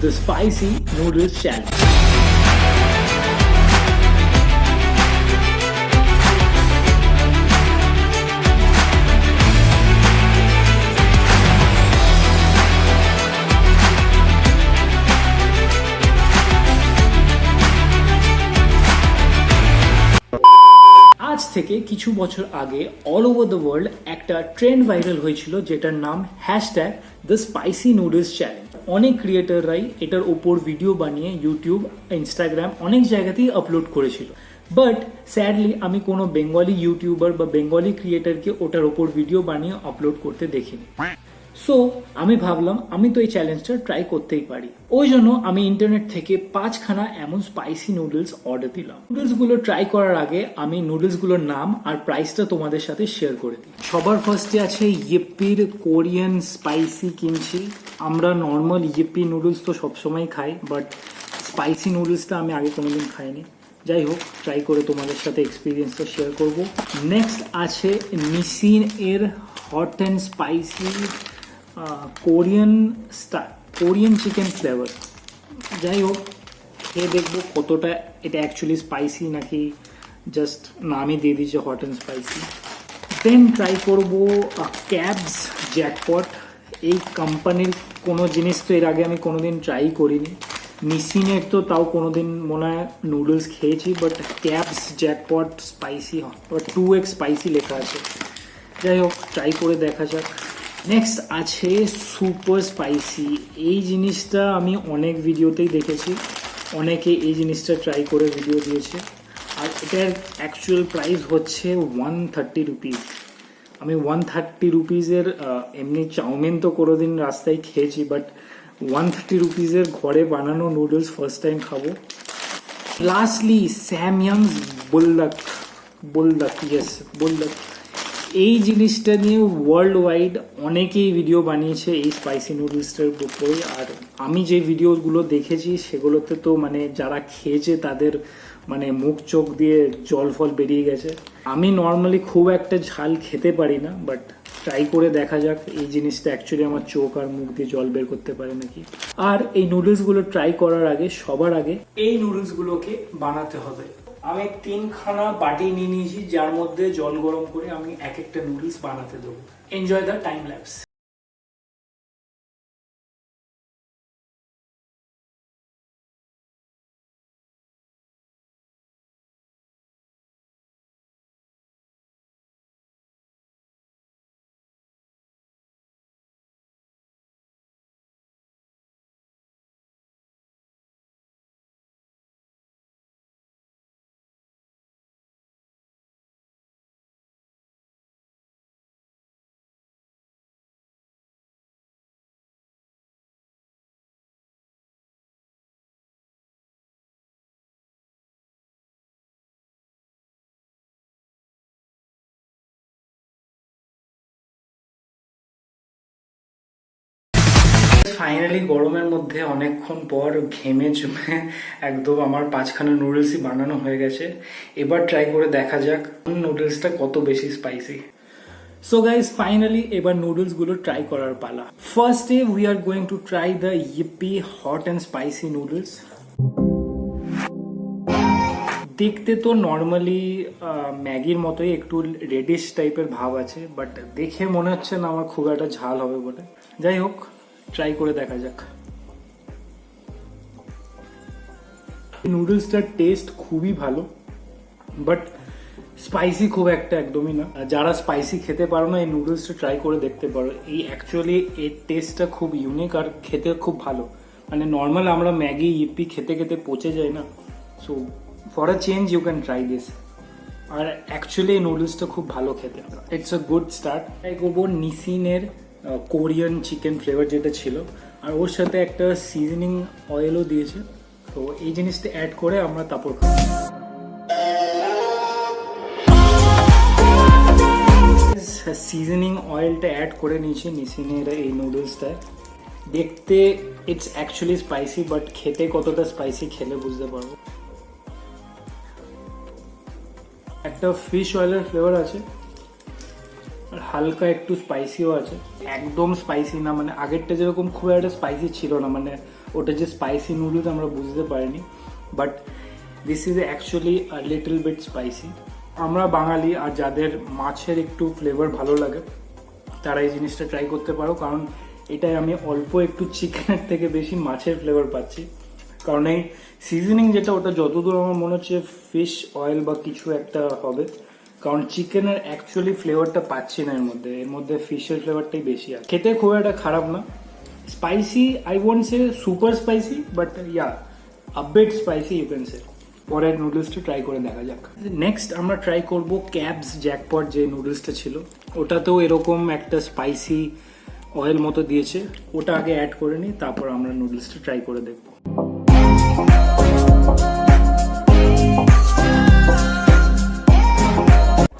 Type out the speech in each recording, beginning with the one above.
the spicy noodles challenge. আজ থেকে কিছু বছর আগে অল ওভার দ্য ওয়ার্ল্ড একটা ট্রেন্ড ভাইরাল হয়েছিল যেটার নাম hashtag the spicy noodles challenge. অনেক ক্রিয়েটররাই এটার ওপর ভিডিও বানিয়ে ইউটিউব, ইনস্টাগ্রাম অনেক জায়গাতেই আপলোড করেছিল। বাট স্যাডলি আমি কোনো বেঙ্গলি ইউটিউবার বা বেঙ্গলি ক্রিয়েটরকে ওটার ওপর ভিডিও বানিয়ে আপলোড করতে দেখিনি। সো আমি ভাবলাম আমি তো এই চ্যালেঞ্জটা ট্রাই করতেই পারি। ওই জন্য আমি ইন্টারনেট থেকে 5খানা এমন স্পাইসি নুডলস অর্ডার দিলাম। নুডলসগুলো ট্রাই করার আগে আমি নুডলসগুলোর নাম আর প্রাইসটা তোমাদের সাথে শেয়ার করে দিই। সবার ফার্স্টে আছে ইয়েপ্পির কোরিয়ান স্পাইসি কিমচি। আমরা নর্মাল ইয়েপ্পি নুডলস তো সবসময় খাই, বাট স্পাইসি নুডলসটা আমি আগে কোনোদিন খাইনি। যাই হোক, ট্রাই করে তোমাদের সাথে এক্সপিরিয়েন্সটা শেয়ার করব। নেক্সট আছে নিসিন এর hot and spicy Korean chicken flavour. যাই হোক, খেয়ে দেখবো কতটা এটা অ্যাকচুয়ালি স্পাইসি নাকি জাস্ট নামই দিয়ে দিয়েছে hot and spicy. Then try করবো ক্যাবস জ্যাকপট। এই কোম্পানির কোনো জিনিস তো এর আগে আমি কোনোদিন ট্রাই করিনি। নিসিনের তো তাও কোনোদিন মনে হয় নুডলস খেয়েছি, but cabs jackpot spicy, 2x spicy লেখা আছে। যাই হোক, ট্রাই করে দেখা যাক। নেক্সট আছে সুপার স্পাইসি। এই জিনিসটা আমি অনেক ভিডিওতেই দেখেছি, অনেকে এই জিনিসটা ট্রাই করে ভিডিও দিয়েছে। আর এটার অ্যাকচুয়াল প্রাইস হচ্ছে 130 রুপিস। আমি 130 রুপিসের এমনি চাউমিন তো কোনোদিন রাস্তায় খেয়েছি, বাট 130 রুপিসের ঘরে বানানো নুডলস ফার্স্ট টাইম খাবো। Lastly Samyang's Buldak. এই জিনিসটা নিয়ে ওয়ার্ল্ড ওয়াইড অনেকেই ভিডিও বানিয়েছে এই স্পাইসি নুডলসটার উপরে। আর আমি যে ভিডিওগুলো দেখেছি সেগুলোতে তো মানে যারা খেয়েছে তাদের মানে মুখ চোখ দিয়ে জল ফল বেরিয়ে গেছে। আমি নর্মালি খুব একটা ঝাল খেতে পারি না, বাট ট্রাই করে দেখা যাক এই জিনিসটা অ্যাকচুয়ালি আমার চোখ আর মুখ দিয়ে জল বের করতে পারে নাকি। আর এই নুডলসগুলো ট্রাই করার আগে সবার আগে এই নুডলসগুলোকে বানাতে হবে। আমি 3খানা বাটি নিয়ে নিয়েছি, যার মধ্যে জল গরম করে আমি এক একটা নুডলস বানাতে দেবো। Enjoy the time lapse. Finally গরমের মধ্যে অনেকক্ষণ পর ঘেমে চুমে একদম আমার 5খানা নুডলসই বানানো হয়ে গেছে। এবার ট্রাই করে দেখা যাক নুডলসটা কত বেশি স্পাইসি। সো গাইজ, ফাইনালি এবার নুডলসগুলো ট্রাই করার পালা। ফার্স্টে we are going to try the Yippee hot and spicy noodles. দেখতে তো নর্মালি ম্যাগির মতোই, একটু রেডিশ টাইপের ভাব আছে, বাট দেখে মনে হচ্ছে না আমার খুব একটা ঝাল হবে বলে। যাই হোক, ট্রাই করে দেখা যাক। নুডলসটার টেস্ট খুবই ভালো, বাট স্পাইসি খুব একটা একদমই না। যারা স্পাইসি খেতে পারো না এই নুডলসটা ট্রাই করে দেখতে পারো। এই অ্যাকচুয়ালি এর টেস্টটা খুব ইউনিক আর খেতে খুব ভালো। মানে নর্মাল আমরা ম্যাগি ইপ্পি খেতে খেতে পচে যাই না, so for a change you can try this. আর অ্যাকচুয়ালি এই নুডলসটা খুব ভালো খেতে, it's a good start. Try করবো নিসিনের কোরিয়ান চিকেন ফ্লেভার যেটা ছিল, আর ওর সাথে একটা সিজনিং অয়েলও দিয়েছে। তো এই জিনিসটা অ্যাড করে আমরা তারপর খাবো। সিজনিং অয়েলটা অ্যাড করে নিয়েছি নিসিনের এই নুডলসটায়। দেখতে ইটস অ্যাকচুয়ালি স্পাইসি, বাট খেতে কতটা স্পাইসি খেলে বুঝতে পারবো। একটা ফিশ অয়েলের ফ্লেভার আছে, আর হালকা একটু স্পাইসিও আছে। একদম স্পাইসি না, মানে আগেরটা যেরকম খুব একটা স্পাইসি ছিল না, মানে ওটা যে স্পাইসি নুডলস আমরা বুঝতে পারিনি, but this is actually little bit spicy. আমরা বাঙালি আর যাদের মাছের একটু ফ্লেভার ভালো লাগে তারা এই জিনিসটা ট্রাই করতে পারো, কারণ এটাই আমি অল্প একটু চিকেনের থেকে বেশি মাছের ফ্লেভার পাচ্ছি। কারণ এই সিজনিং যেটা ওটা যতদূর আমার মনে হচ্ছে ফিশ অয়েল বা কিছু একটা হবে, কারণ চিকেনের অ্যাকচুয়ালি ফ্লেভারটা পাচ্ছি না এর মধ্যে ফিশের ফ্লেভারটাই বেশি আছে। খেতে খুব একটা খারাপ না, spicy I won't say super spicy, but yeah a bit spicy you can say. পরের নুডলসটা ট্রাই করে দেখা যাক। নেক্সট আমরা ট্রাই করব ক্যাবস জ্যাকপট যে নুডলসটা ছিল, ওটাতেও এরকম একটা স্পাইসি অয়েল মতো দিয়েছে, ওটা আগে অ্যাড করে নিই, তারপর আমরা নুডলসটা ট্রাই করে দেখব।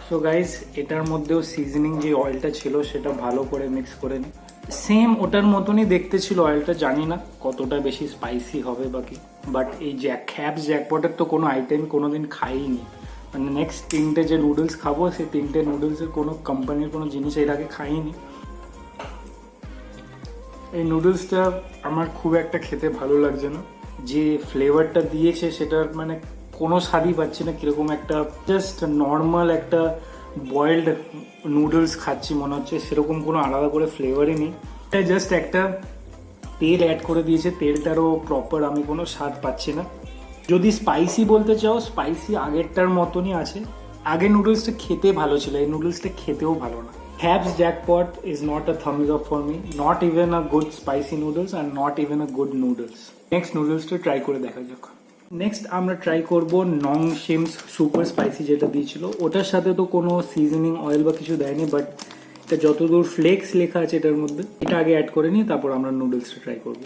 সো গাইস, এটার মধ্যেও সিজনিং যে অয়েলটা ছিল সেটা ভালো করে মিক্স করে নিই। সেম ওটার মতনই দেখতে ছিল অয়েলটা, জানি না কতটা বেশি স্পাইসি হবে বাকি, বাট এই ক্যাবস জ্যাকপটের তো কোনো আইটেম কোনোদিন খাইনি, মানে নেক্সট 3টে যে নুডলস খাবো সেই 3টে নুডলসের কোনো কোম্পানির কোনো জিনিস এর আগে খাইনি। এই নুডলসটা আমার খুব একটা খেতে ভালো লাগছে না, যে ফ্লেভারটা দিয়েছে সেটার মানে কোনো স্বাদই পাচ্ছি না, কিরকম একটা জাস্ট নর্মাল একটা বয়েলড নুডলস খাচ্ছি মনে হচ্ছে, সেরকম কোনো আলাদা করে ফ্লেভারই নেই। এটা জাস্ট একটা তেল অ্যাড করে দিয়েছে, তেলটারও প্রপার আমি কোনো স্বাদ পাচ্ছি না। যদি স্পাইসি বলতে চাও, স্পাইসি আগেরটার মতনই আছে, আগের নুডলসটা খেতে ভালো ছিল, এই নুডলসটা খেতেও ভালো না। Cabs jackpot is not a thumbs up for me, not even a good spicy noodles and not even a good noodles. Next নুডলসটা ট্রাই করে দেখা যাক। নেক্সট আমরা ট্রাই করব নং শিমস সুপার স্পাইসি যেটা দিয়েছিল, ওটার সাথে তো কোনো সিজনিং অয়েল বা কিছু দেয়নি, বাট এটা যতদূর ফ্লেক্স লেখা আছে এটার মধ্যে, এটা আগে অ্যাড করে নিই, তারপর আমরা নুডলসটা ট্রাই করব।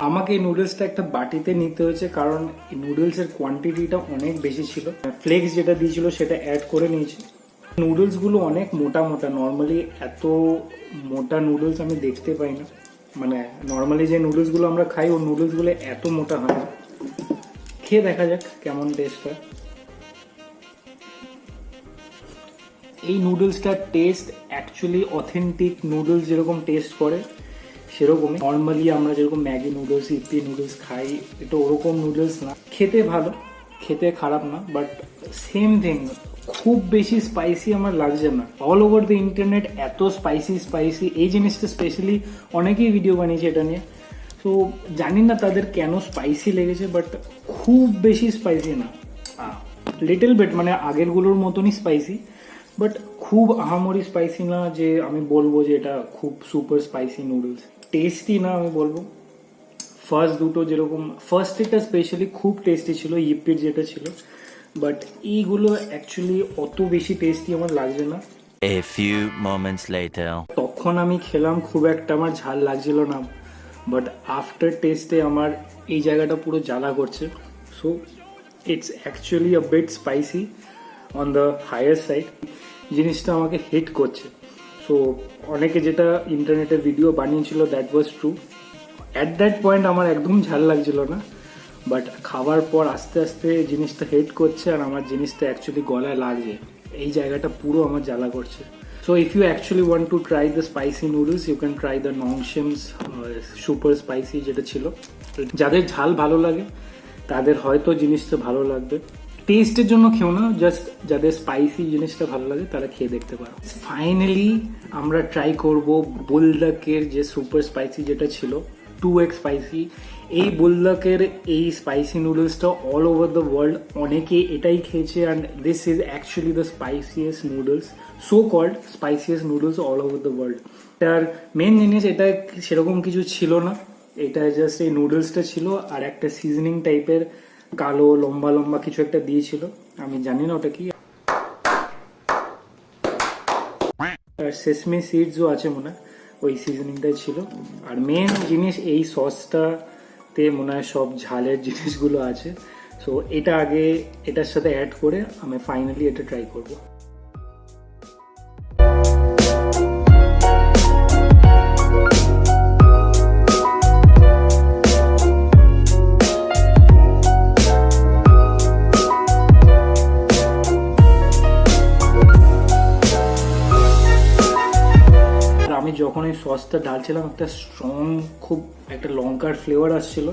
আমাকে এই নুডলসটা একটা বাটিতে নিতে হয়েছে, কারণ এই নুডলসের কোয়ান্টিটিটা অনেক বেশি ছিল। ফ্লেক্স যেটা দিয়েছিল সেটা অ্যাড করে নিয়েছি। নুডলসগুলো অনেক মোটা মোটা, নর্মালি এত মোটা নুডলস আমি দেখতে পাই না, মানে নর্মালি যে নুডলসগুলো আমরা খাই ওই নুডলসগুলো এত মোটা হয় না। খেয়ে দেখা যাক কেমন টেস্ট হয়। এই নুডলসটার টেস্ট অ্যাকচুয়ালি অথেন্টিক নুডলস যেরকম টেস্ট করে সেরকমই। নর্মালি আমরা যেরকম ম্যাগি নুডলস ইপি নুডলস খাই, এটা ওরকম নুডলস না, খেতে ভালো, খেতে খারাপ না, বাট সেম থিং, খুব বেশি স্পাইসি আমার লাগছে না। অল ওভার দ্য ইন্টারনেট এত স্পাইসি এই জিনিসটা স্পেশালি অনেকেই ভিডিও বানিয়েছে এটা নিয়ে, তো জানি না তাদের কেন স্পাইসি লেগেছে, বাট খুব বেশি স্পাইসি না, লিটল বিট মানে আগেরগুলোর মতনই স্পাইসি, বাট খুব আহামরি স্পাইসি না যে আমি বলবো যে এটা খুব সুপার স্পাইসি নুডলস। টেস্টি না আমি বলবো, ফার্স্ট দুটো যেরকম, ফার্স্ট এটা স্পেশালি খুব টেস্টি ছিল, ইপির যেটা ছিল, বাট এইগুলো অ্যাকচুয়ালি অত বেশি টেস্টি আমার লাগছে না। A few moments later. তখন আমি খেলাম, খুব একটা আমার ঝাল লাগছিল না, বাট আফটার টেস্টে আমার এই জায়গাটা পুরো জ্বালা করছে। So it's actually a bit spicy on the higher side, জিনিসটা আমাকে হিট করছে। সো অনেকে যেটা ইন্টারনেটে ভিডিও বানিয়েছিল that was true, at that point আমার একদম ঝাল লাগছিল না, বাট খাবার পর আস্তে আস্তে জিনিসটা হিট করছে আর আমার জিনিসটা অ্যাকচুয়ালি গলায় লাগছে, এই জায়গাটা পুরো আমার জ্বালা করছে। So if you actually want to try the spicy noodles you can try the Nongshim super spicy যেটা ছিল। যাদের ঝাল ভালো লাগে তাদের হয়তো জিনিসটা ভালো লাগবে, টেস্টের জন্য খেও না, জাস্ট যাদের স্পাইসি জিনিসটা ভালো লাগে তারা খেয়ে দেখতে পারো। ফাইনালি আমরা ট্রাই করব বুলডকের যে সুপার স্পাইসি যেটা ছিল 2x স্পাইসি। এই বুলডকের এই স্পাইসি নুডলসটা অল ওভার দ্য ওয়ার্ল্ড অনেকে এটাই খেয়েছে, and this is actually the spiciest noodles, so called spiciest noodles all over the world. এটার মেন জিনিস এটা সেরকম কিছু ছিল না, এটা জাস্ট এই নুডলসটা ছিল আর একটা সিজনিং টাইপের কালো লম্বা লম্বা কিছু একটা দিয়েছিল, আমি জানি না ওটা কি, সেসমি সিডসও আছে মনে হয়, ওই সিজনিংটাই ছিল। আর মেন জিনিস এই সসটাতে মনে হয় সব ঝালের জিনিসগুলো আছে। সো এটা আগে এটার সাথে অ্যাড করে আমি ফাইনালি এটা ট্রাই করবো। যখন এই সসটা ঢালছিলাম একটা স্ট্রং খুব একটা লঙ্কার ফ্লেভার আসছিল।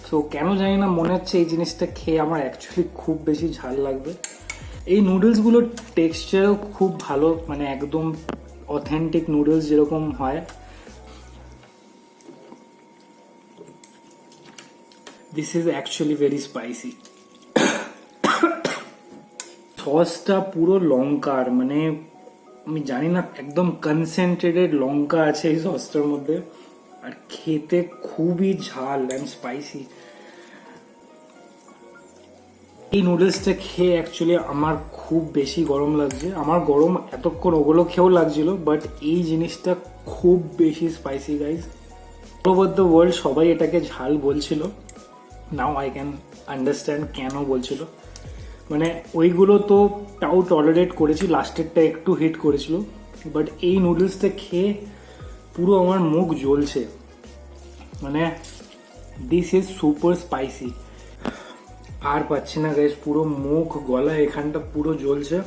সো কেন জানি না মনে হচ্ছে এই জিনিসটা খেয়ে আমার অ্যাকচুয়ালি খুব বেশি ঝাল লাগবে। এই নুডলসগুলোর টেক্সচারও খুব ভালো, মানে একদম অথেন্টিক নুডলস যেরকম হয়। This is actually very spicy. সসটা পুরো লঙ্কার, মানে আমি জানি না, একদম কনসেন্ট্রেটেড লঙ্কা আছে এই সসটার মধ্যে, আর খেতে খুবই ঝাল অ্যান্ড স্পাইসি। এই নুডলসটা খেয়ে অ্যাকচুয়ালি আমার খুব বেশি গরম লাগছে। আমার গরম এতক্ষণ ওগুলো খেয়েও লাগছিল, বাট এই জিনিসটা খুব বেশি spicy guys. All over the world সবাই এটাকে ঝাল বলছিল। নাও আই ক্যান আন্ডারস্ট্যান্ড কেন বলছিল। মানে ওইগুলো তো তাও টলারেট করেছি, লাস্টেরটা একটু হিট করেছিল, বাট এই নুডলসটা খেয়ে পুরো আমার মুখ জ্বলছে। মানে দিস ইজ সুপার স্পাইসি। আর পাচ্ছি না গাইস, পুরো মুখ গলা এখানটা পুরো জ্বলছে।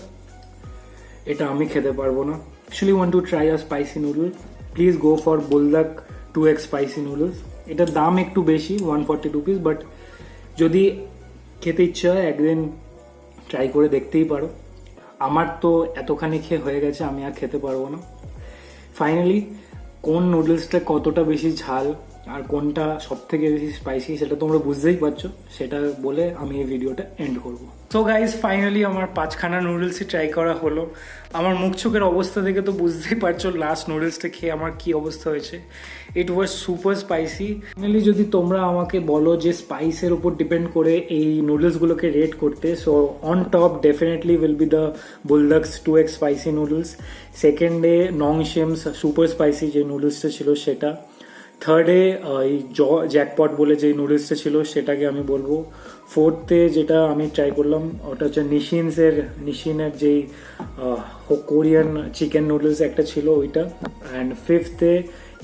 এটা আমি খেতে পারবো না। Actually want to try a spicy noodle, please go for Buldak 2x spicy noodles. এটার দাম একটু বেশি, 140 রুপিস, বাট যদি খেতে ইচ্ছা হয় একদিন ট্রাই করে দেখতেই পারো। আমার তো এতখানি খেয়ে হয়ে গেছে, আমি আর খেতে পারবো না। ফাইনালি কোন নুডলসটা কতটা বেশি ঝাল আর কোনটা সব থেকে বেশি স্পাইসি সেটা তোমরা বুঝতেই পারছো, সেটা বলে আমি এই ভিডিওটা এন্ড করব। সো গাইজ ফাইনালি আমার 5খানা নুডলসই ট্রাই করা হলো। আমার মুখ চোখের অবস্থা দেখে তো বুঝতেই পারছো লাস্ট নুডলসটা খেয়ে আমার কি অবস্থা হয়েছে। ইট ওয়াজ সুপার স্পাইসি। ফাইনালি যদি তোমরা আমাকে বলো যে স্পাইসের উপর ডিপেন্ড করে এই নুডলসগুলোকে রেট করতে, so on top definitely will be the Buldaks 2x spicy noodles. সেকেন্ডে নং শেমস সুপার স্পাইসি যে নুডলসটা ছিল সেটা। থার্ডে এই জ্যাকপট বলে যে নুডলসটা ছিল সেটাকে আমি বলবো। ফোর্থে যেটা আমি ট্রাই করলাম ওটা হচ্ছে নিশিনের যেই কোরিয়ান চিকেন নুডলস একটা ছিল ওইটা। অ্যান্ড ফিফথে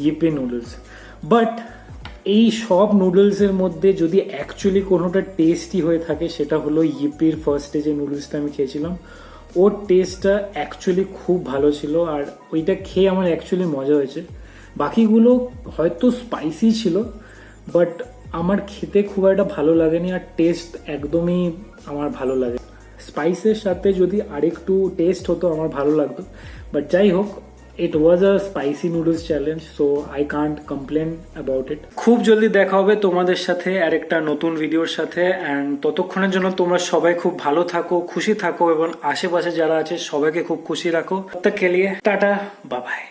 ইপি নুডলস। বাট এই সব নুডলসের মধ্যে যদি অ্যাকচুয়ালি কোনোটা টেস্টি হয়ে থাকে সেটা হলো ইপির ফার্স্টে যে নুডলসটা আমি খেয়েছিলাম, ওর টেস্টটা অ্যাকচুয়ালি খুব ভালো ছিল, আর ওইটা খেয়ে আমার অ্যাকচুয়ালি মজা হয়েছে। বাকিগুলো হয়তো স্পাইসি ছিল, বাট আমার খেতে খুব একটা ভালো লাগেনি, আর টেস্ট একদমই আমার ভালো লাগে। স্পাইসের সাথে যদি আরেকটু টেস্ট হতো আমার ভালো লাগতো, বাট যাই হোক, it was a spicy noodles challenge, so I can't complain about it. খুব জলদি দেখা হবে তোমাদের সাথে আরেকটা নতুন ভিডিওর সাথে, অ্যান্ড ততক্ষণের জন্য তোমরা সবাই খুব ভালো থাকো, খুশি থাকো, এবং আশেপাশে যারা আছে সবাইকে খুব খুশি রাখো। তব তক কে লিয়ে টাটা, বাই বাই।